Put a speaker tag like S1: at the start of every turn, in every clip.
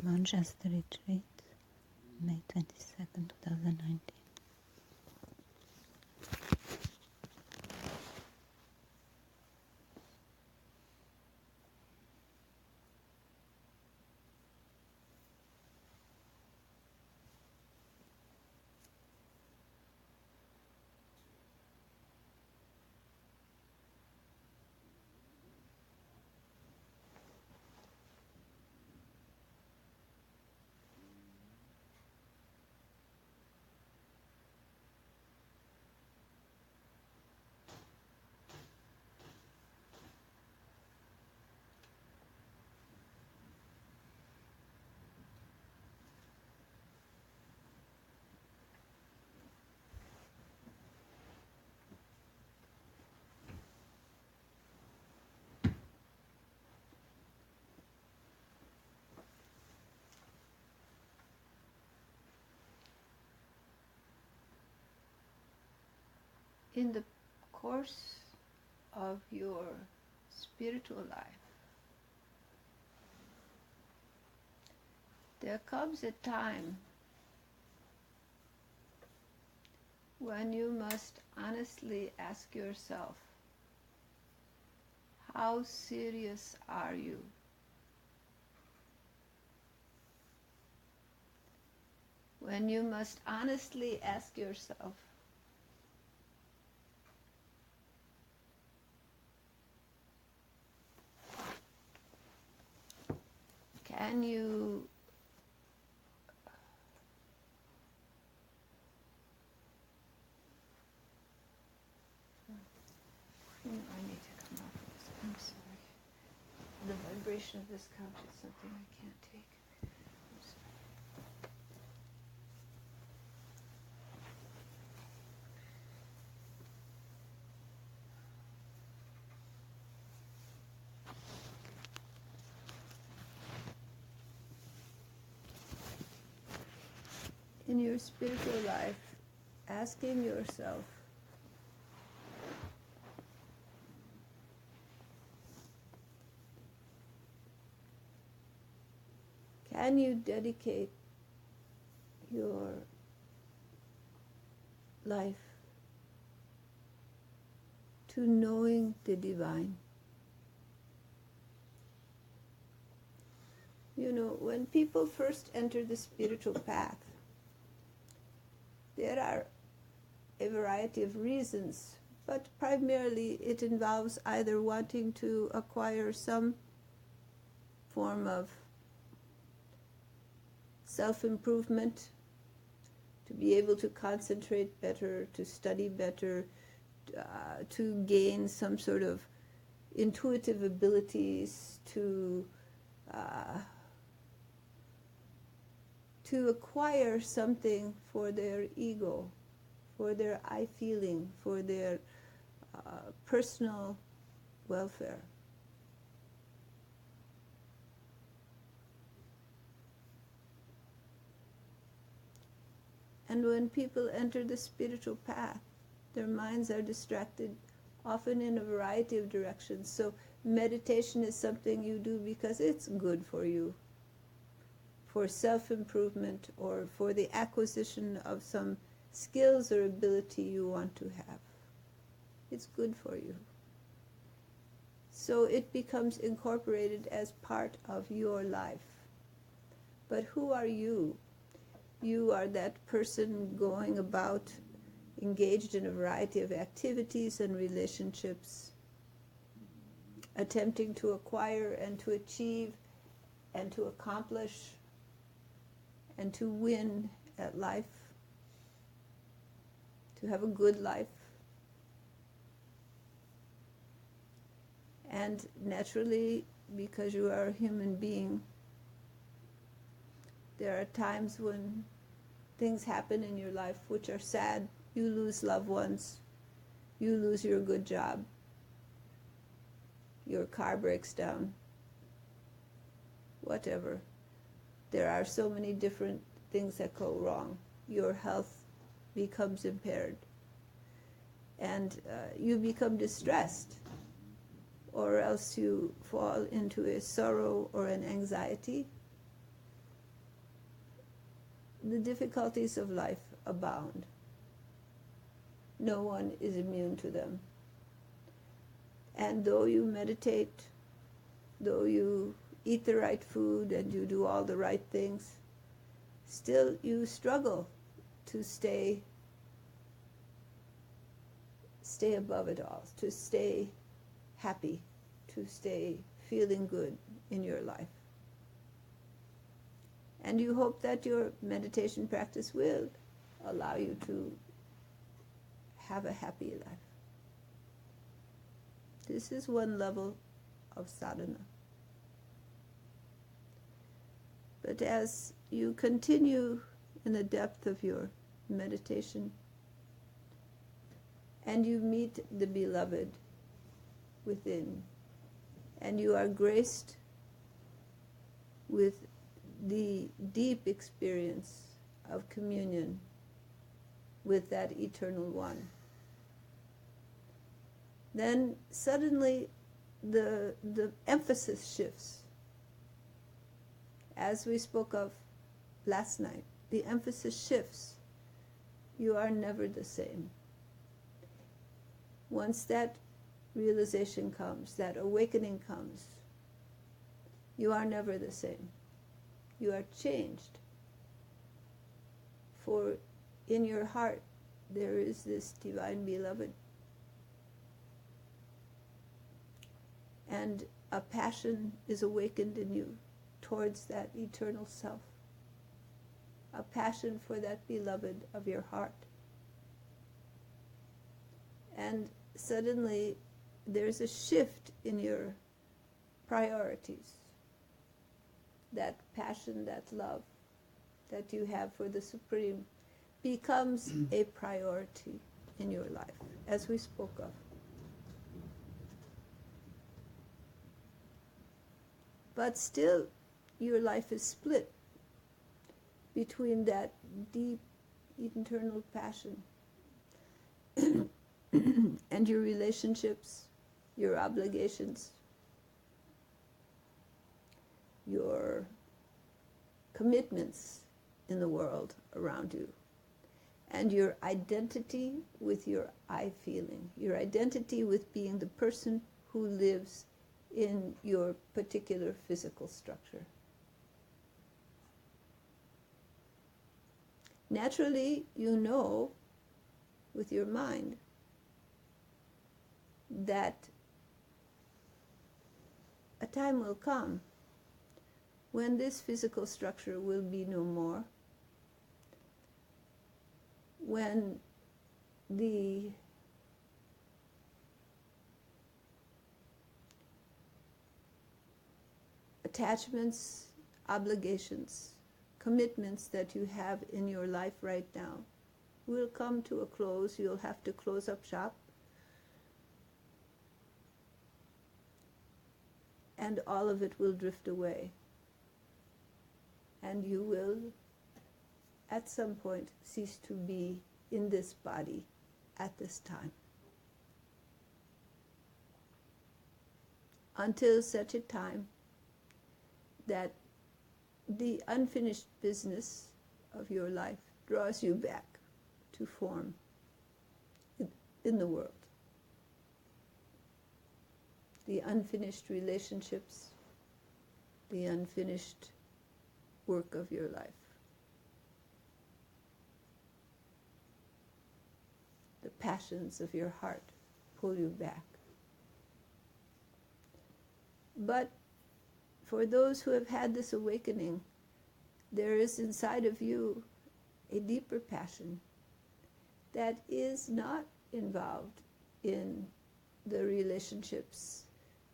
S1: Manchester Retreat, May 22nd, 2019.
S2: In the course of your spiritual life, there comes a time when you must honestly ask yourself, how serious are you? When you must honestly ask yourself, can you I need to come off of this. I'm sorry. The vibration of this couch is something I can't take. I'm sorry. In your spiritual life, asking yourself, can you dedicate your life to knowing the divine? You know, when people first enter the spiritual path, there are a variety of reasons, but primarily it involves either wanting to acquire some form of self-improvement, to be able to concentrate better, to study better, to gain some sort of intuitive abilities, to acquire something for their ego, for their I feeling, for their personal welfare. And when people enter the spiritual path, their minds are distracted, often in a variety of directions. So meditation is something you do because it's good for you, for self-improvement or for the acquisition of some skills or ability you want to have. It's good for you. So it becomes incorporated as part of your life. But who are you? You are that person going about, engaged in a variety of activities and relationships, attempting to acquire and to achieve and to accomplish and to win at life, to have a good life. And naturally, because you are a human being, there are times when things happen in your life which are sad. You lose loved ones, you lose your good job, your car breaks down, whatever. There are so many different things that go wrong. Your health becomes impaired, and you become distressed, or else you fall into a sorrow or an anxiety. the difficulties of life abound. No one is immune to them. And though you meditate, though you eat the right food and you do all the right things, still you struggle to stay above it all, to stay happy, to stay feeling good in your life. And you hope that your meditation practice will allow you to have a happy life. This is one level of sadhana. But as you continue in the depth of your meditation and you meet the beloved within, and you are graced with the deep experience of communion with that eternal one, then suddenly the emphasis shifts. As we spoke of last night, the emphasis shifts. You are never the same. Once that realization comes, that awakening comes, you are never the same. You are changed. For in your heart there is this divine beloved. And a passion is awakened in you towards that eternal self. A passion for that beloved of your heart. And suddenly there's a shift in your priorities. That passion, that love that you have for the Supreme becomes a priority in your life, as we spoke of. But still, your life is split between that deep, eternal passion and your relationships, your obligations, your commitments in the world around you, and your identity with your I feeling, your identity with being the person who lives in your particular physical structure. Naturally, you know with your mind that a time will come when this physical structure will be no more, when the attachments, obligations, commitments that you have in your life right now will come to a close. You'll have to close up shop. And all of it will drift away. And you will, at some point, cease to be in this body at this time. Until such a time that the unfinished business of your life draws you back to form in the world. The unfinished relationships, the unfinished work of your life. The passions of your heart pull you back. But for those who have had this awakening, there is inside of you a deeper passion that is not involved in the relationships,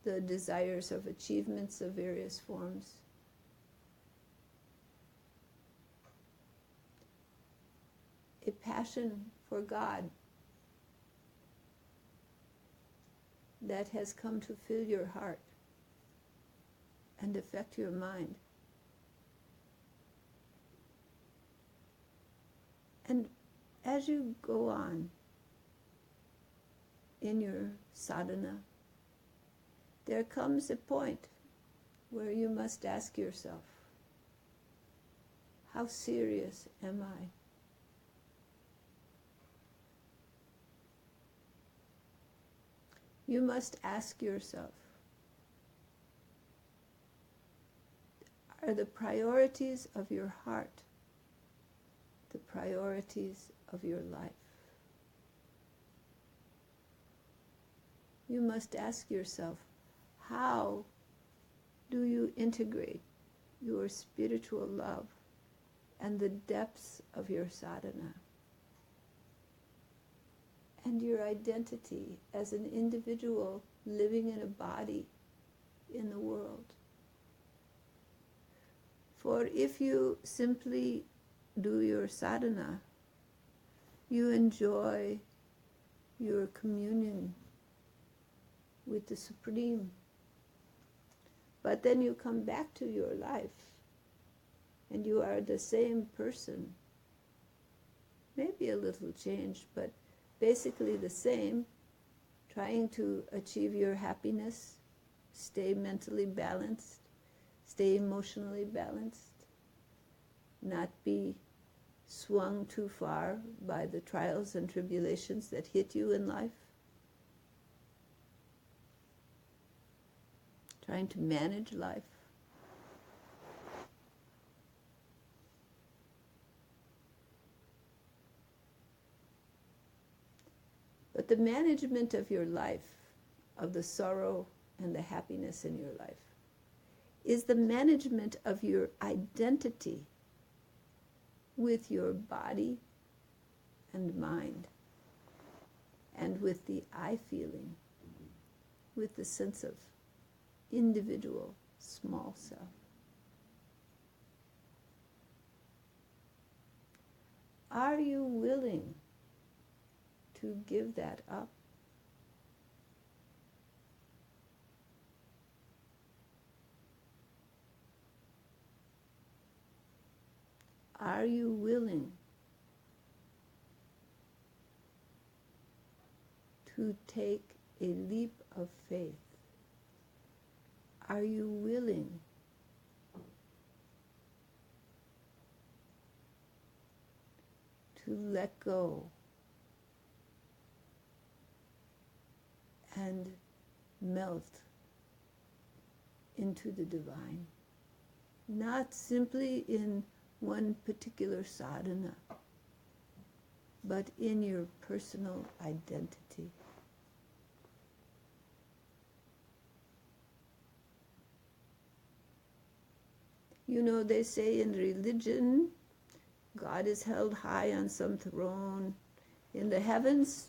S2: the desires of achievements of various forms. A passion for God that has come to fill your heart and affect your mind. And as you go on in your sadhana, there comes a point where you must ask yourself, How serious am I? You must ask yourself, are the priorities of your heart the priorities of your life? You must ask yourself, how do you integrate your spiritual love and the depths of your sadhana and your identity as an individual living in a body in the world? For if you simply do your sadhana, you enjoy your communion with the Supreme. But then you come back to your life and you are the same person. Maybe a little changed, but basically the same, trying to achieve your happiness, stay mentally balanced, stay emotionally balanced, not be swung too far by the trials and tribulations that hit you in life. Trying to manage life. But the management of your life, of the sorrow and the happiness in your life, is the management of your identity with your body and mind, and with the I feeling, with the sense of individual small self. Are you willing to give that up? Are you willing to take a leap of faith? Are you willing to let go and melt into the divine? Not simply in one particular sadhana, but in your personal identity. You know, they say in religion, God is held high on some throne in the heavens,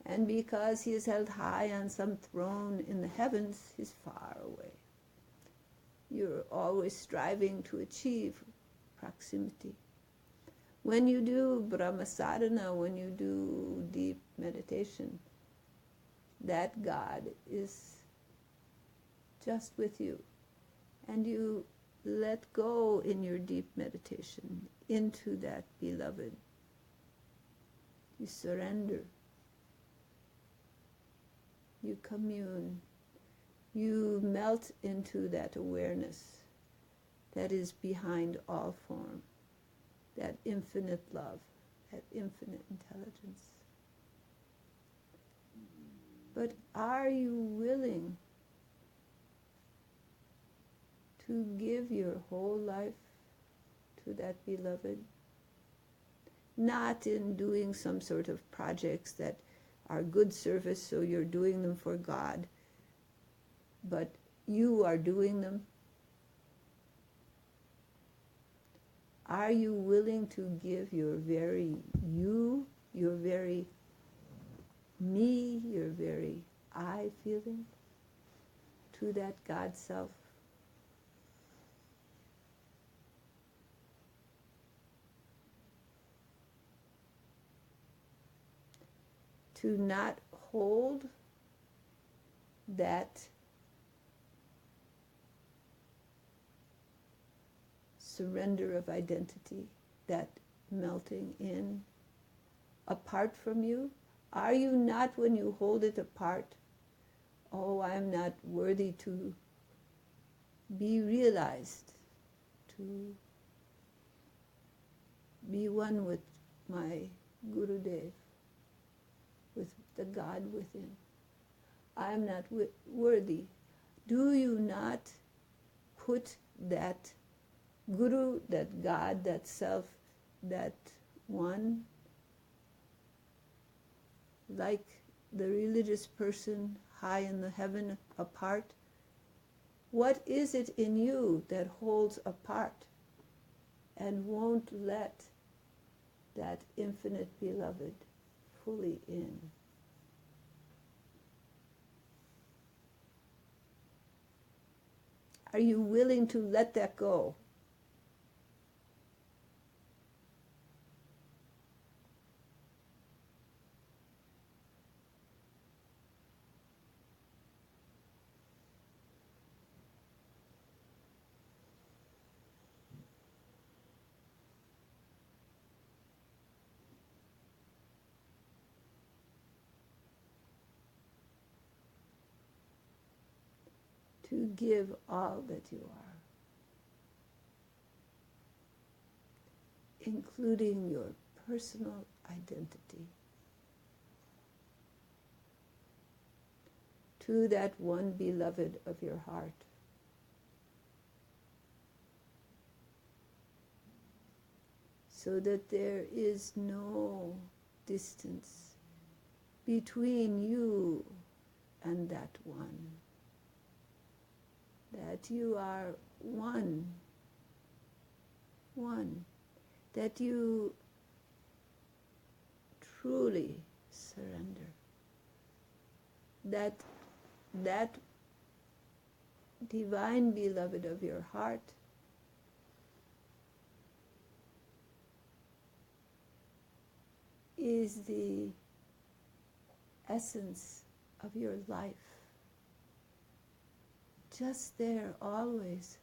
S2: and because he is held high on some throne in the heavens, he's far away. You're always striving to achieve proximity. When you do Brahma sadhana, when you do deep meditation, that God is just with you. And you let go in your deep meditation into that beloved. You surrender. You commune. You melt into that awareness that is behind all form, that infinite love, that infinite intelligence. But are you willing to give your whole life to that beloved? Not in doing some sort of projects that are good service, so you're doing them for God, but you are doing them. Are you willing to give your very you, your very me, your very I feeling to that God self? To not hold that surrender of identity, that melting in, apart from you? Are you not, when you hold it apart, oh, I'm not worthy to be realized, to be one with my Gurudev, with the God within. I am not worthy. Do you not put that Guru, that God, that self, that one, like the religious person high in the heaven apart? What is it in you that holds apart and won't let that infinite beloved fully in? Are you willing to let that go? To give all that you are, including your personal identity, to that one beloved of your heart. So that there is no distance between you and that one. That you are one, that you truly surrender, that divine beloved of your heart is the essence of your life. Just there, always.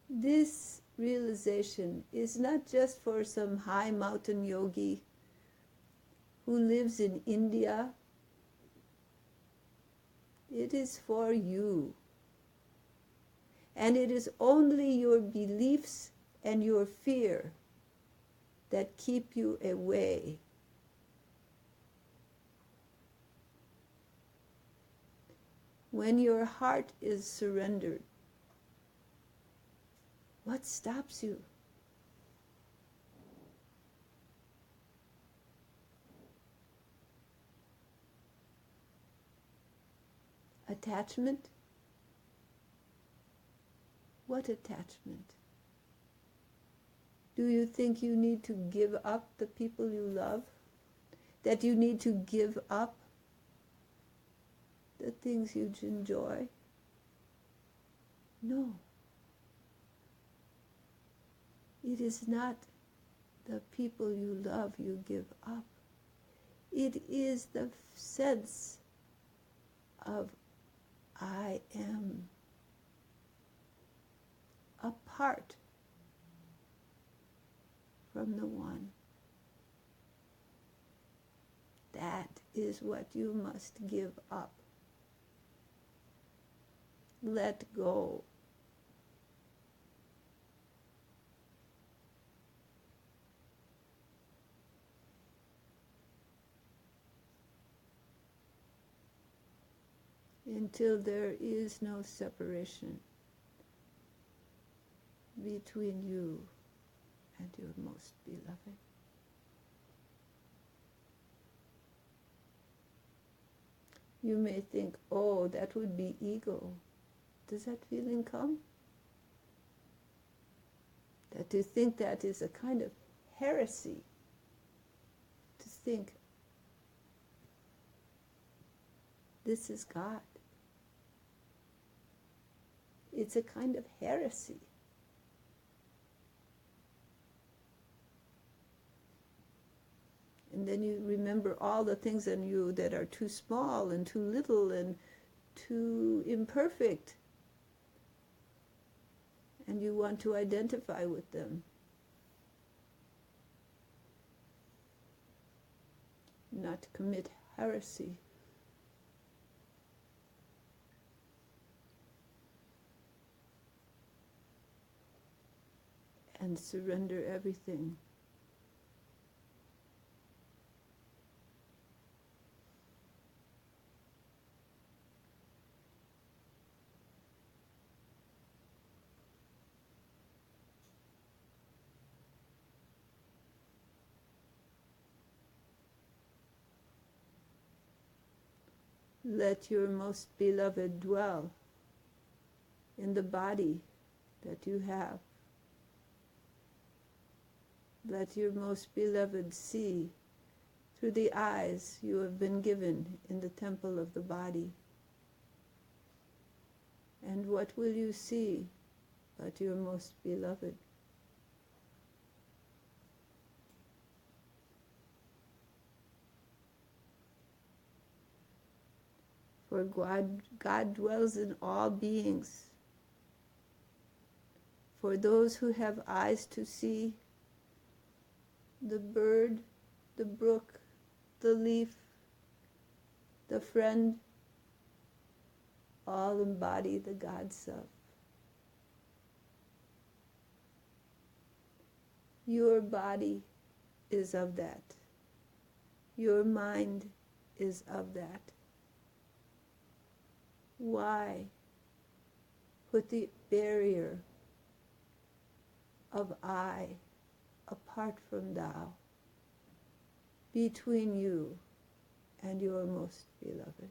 S2: This realization is not just for some high mountain yogi who lives in India. It is for you. And it is only your beliefs and your fear that keep you away. When your heart is surrendered, what stops you? Attachment? What attachment? Do you think you need to give up the people you love? That you need to give up the things you enjoy? No. It is not the people you love you give up. It is the sense of I am apart from the one. That is what you must give up. Let go. Until there is no separation between you and your most beloved. You may think, oh, that would be ego. Does that feeling come? That to think that is a kind of heresy. To think, this is God. It's a kind of heresy. And then you remember all the things in you that are too small and too little and too imperfect. And you want to identify with them. Not commit heresy. And surrender everything. Let your most beloved dwell in the body that you have. Let your most beloved see through the eyes you have been given in the temple of the body. And what will you see but your most beloved? For God dwells in all beings. For those who have eyes to see, the bird, the brook, the leaf, the friend, all embody the God Self. Your body is of that. Your mind is of that. Why put the barrier of I apart from thou between you and your most beloved?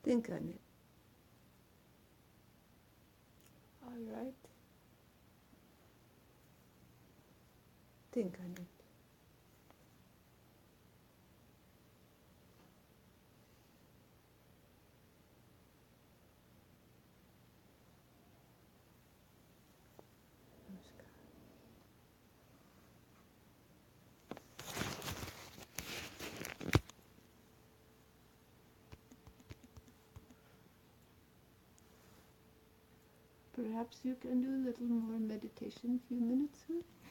S2: Think on it. All right. Think on it. Perhaps you can do a little more meditation, a few minutes. Huh?